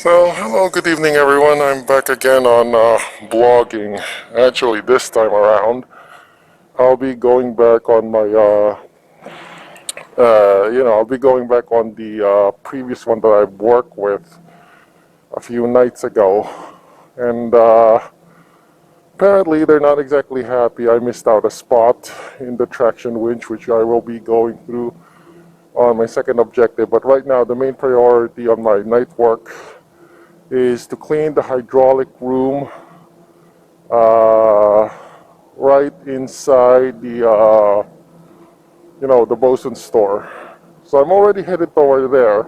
So, hello, good evening, everyone. I'm back again on blogging. Actually, this time around, I'll be going back on my, I'll be going back on the previous one that I worked with a few nights ago. And apparently, they're not exactly happy. I missed out a spot in the traction winch, which I will be going through on my second objective. But right now, the main priority on my night work is to clean the hydraulic room right inside the bosun store. So I'm already headed over there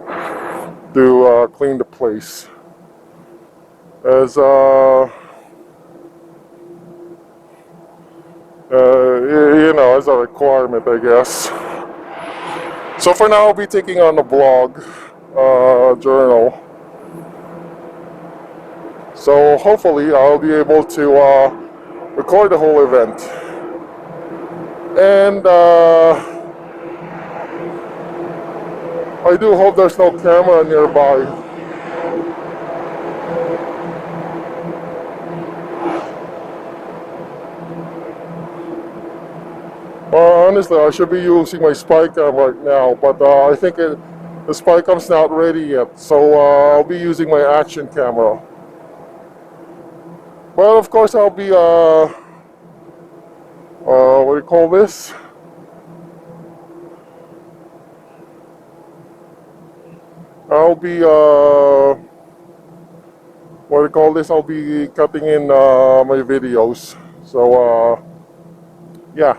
to clean the place as as a requirement, I guess. So for now, I'll be taking on a blog journal. So hopefully, I'll be able to record the whole event. And I do hope there's no camera nearby. Honestly, I should be using my spy cam right now, but I think the spy cam's not ready yet, so I'll be using my action camera. Well, of course, I'll be, what do you call this? I'll be, what do you call this? I'll be cutting in my videos. So, yeah.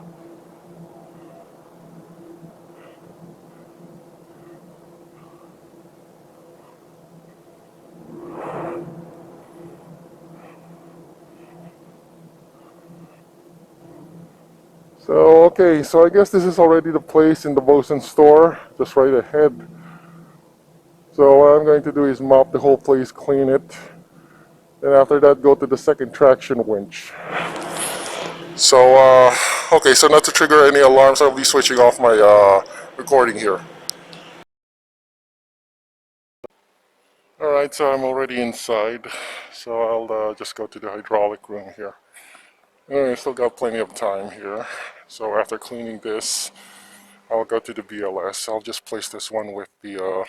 So, okay, so I guess this is already the place in the bosun store, just right ahead. So what I'm going to do is mop the whole place, clean it, and after that go to the second traction winch. So, okay, so not to trigger any alarms, I'll be switching off my recording here. Alright, so I'm already inside, so I'll just go to the hydraulic room here. I still got plenty of time here, so after cleaning this, I'll go to the BLS. I'll just place this one with the,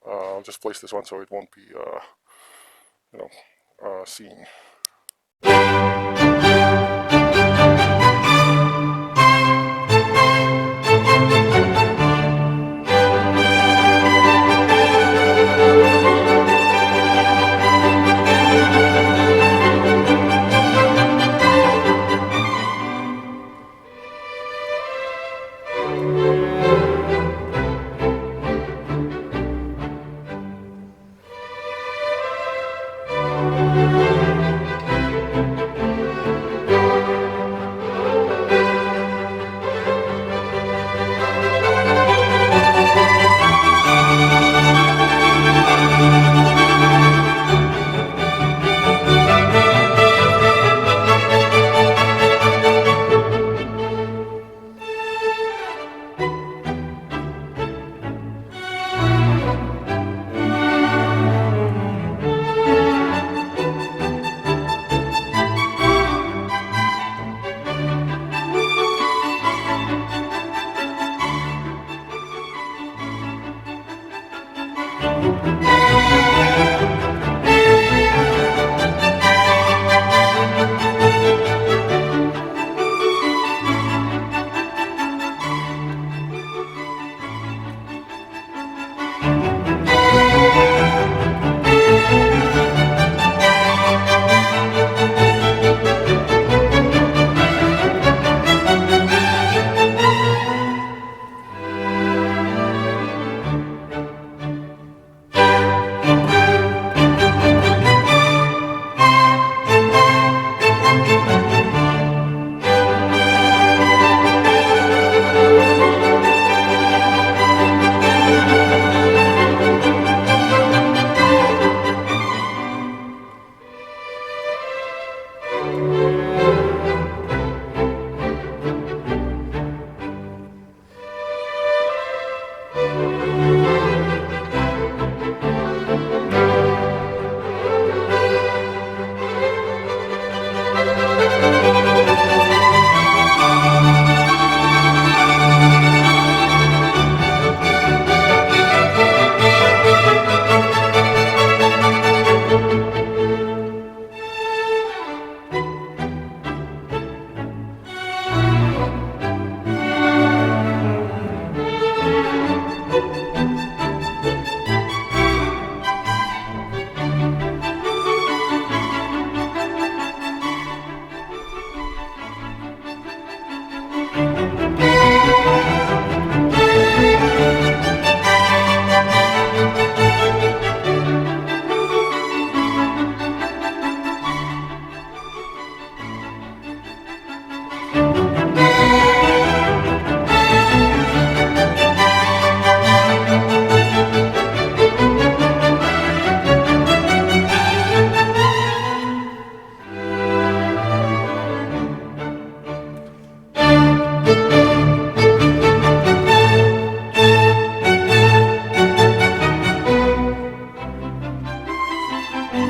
I'll just place this one so it won't be, seen. Okay,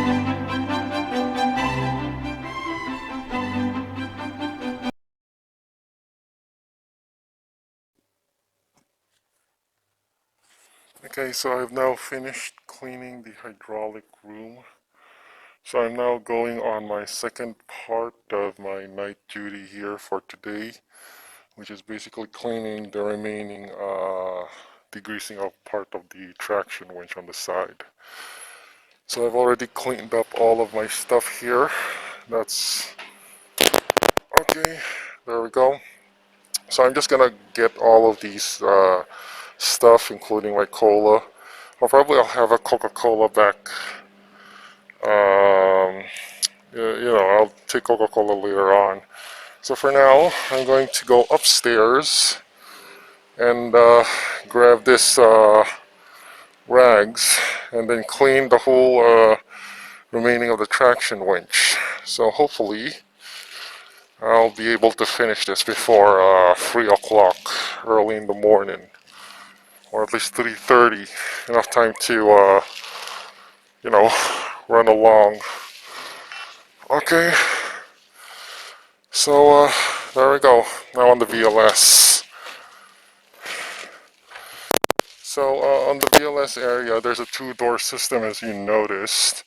so I've now finished cleaning the hydraulic room. So I'm now going on my second part of my night duty here for today, which is basically cleaning the remaining degreasing of part of the traction winch on the side. So I've already cleaned up all of my stuff here. That's okay. There we go. So I'm just gonna get all of these stuff, including my cola. I'll have a Coca-Cola back. I'll take Coca-Cola later on. So for now, I'm going to go upstairs and grab this rags and then clean the whole remaining of the traction winch. So hopefully I'll be able to finish this before 3 o'clock early in the morning, or at least 3:30, enough time to you know, run along. Okay, so there we go, now on the VLS. So on the VLS area, there's a two-door system, as you noticed.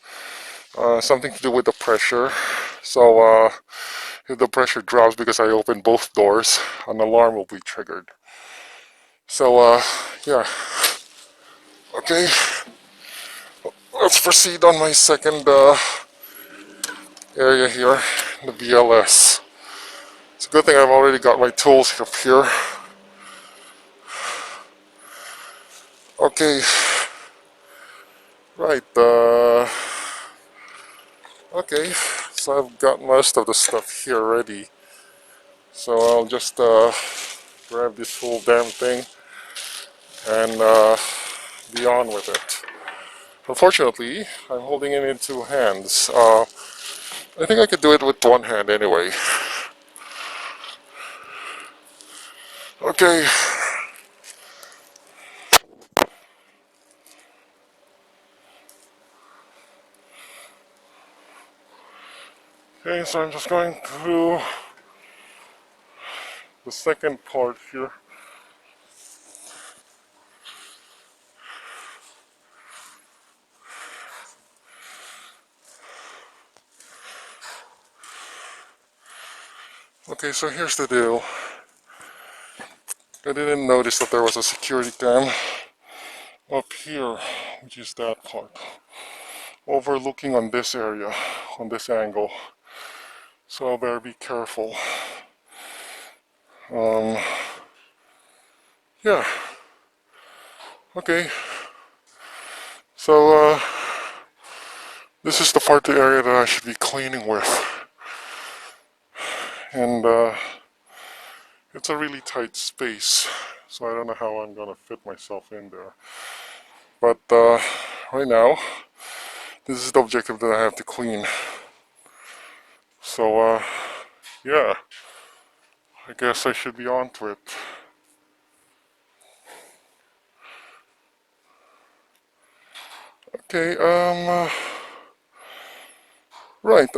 Something to do with the pressure. So if the pressure drops because I open both doors, an alarm will be triggered. So yeah. Okay, let's proceed on my second area here, the VLS. It's a good thing I've already got my tools up here. Okay, right, okay, so I've got most of the stuff here ready. So I'll just grab this whole damn thing and be on with it. Unfortunately, I'm holding it in two hands. I think I could do it with one hand anyway. Okay. Okay, so I'm just going through the second part here. Okay, so here's the deal. I didn't notice that there was a security cam up here, which is that part, overlooking on this area, on this angle. So I better be careful. Um, yeah. Okay. So this is the part of the area that I should be cleaning with. And it's a really tight space, so I don't know how I'm gonna fit myself in there. But right now, this is the objective that I have to clean. So yeah, I guess I should be on to it. Okay, right,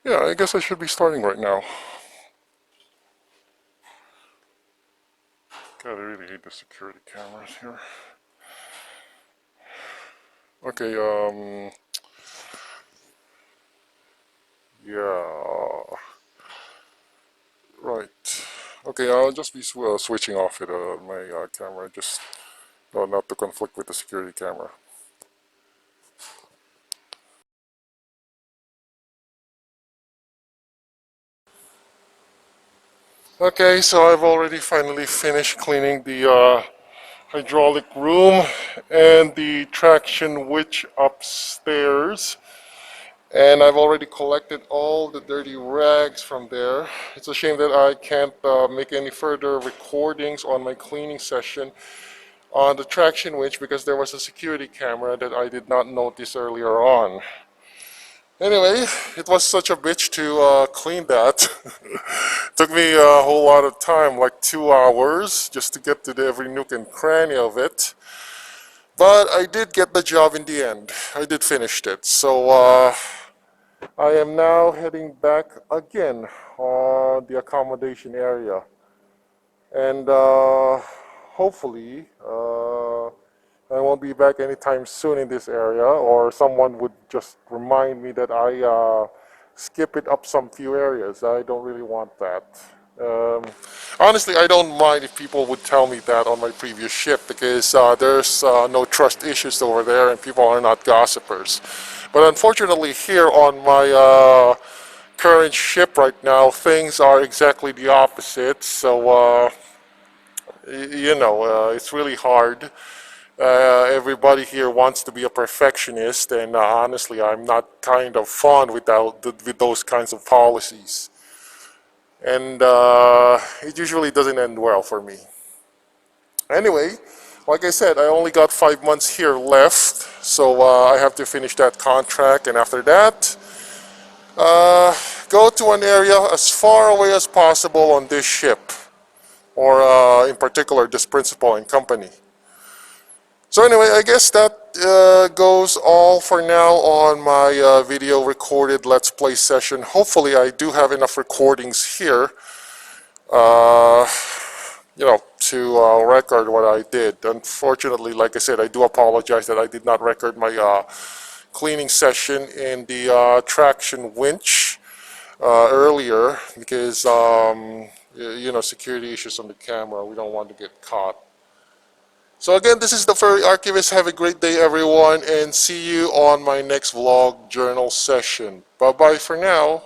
yeah, I guess I should be starting right now. God, I really hate the security cameras here. Okay, yeah, right. Okay, I'll just be switching off my camera, just not to conflict with the security camera. Okay, so I've already finally finished cleaning the hydraulic room and the traction winch upstairs. And I've already collected all the dirty rags from there. It's a shame that I can't make any further recordings on my cleaning session on the traction winch because there was a security camera that I did not notice earlier on. Anyway, it was such a bitch to clean that. Took me a whole lot of time, like 2 hours, just to get to every nook and cranny of it. But I did get the job in the end. I did finish it. So I am now heading back again on the accommodation area. And hopefully I won't be back anytime soon in this area, or someone would just remind me that I skip it up some few areas. I don't really want that. Um, Honestly, I don't mind if people would tell me that on my previous ship, because there's no trust issues over there and people are not gossipers. But unfortunately here on my current ship right now, things are exactly the opposite. So it's really hard. Everybody here wants to be a perfectionist, and honestly, I'm not kind of fond with those kinds of policies. And it usually doesn't end well for me. Anyway, like I said, I only got 5 months here left, so I have to finish that contract, and after that, go to an area as far away as possible on this ship, or in particular, this principal and company. So anyway, I guess that goes all for now on my video recorded Let's Play session. Hopefully I do have enough recordings here, uh, to record what I did. Unfortunately, like I said, I do apologize that I did not record my cleaning session in the traction winch earlier, because, security issues on the camera. We don't want to get caught. So again, this is the Furry Archivist. Have a great day, everyone, and see you on my next vlog journal session. Bye-bye for now.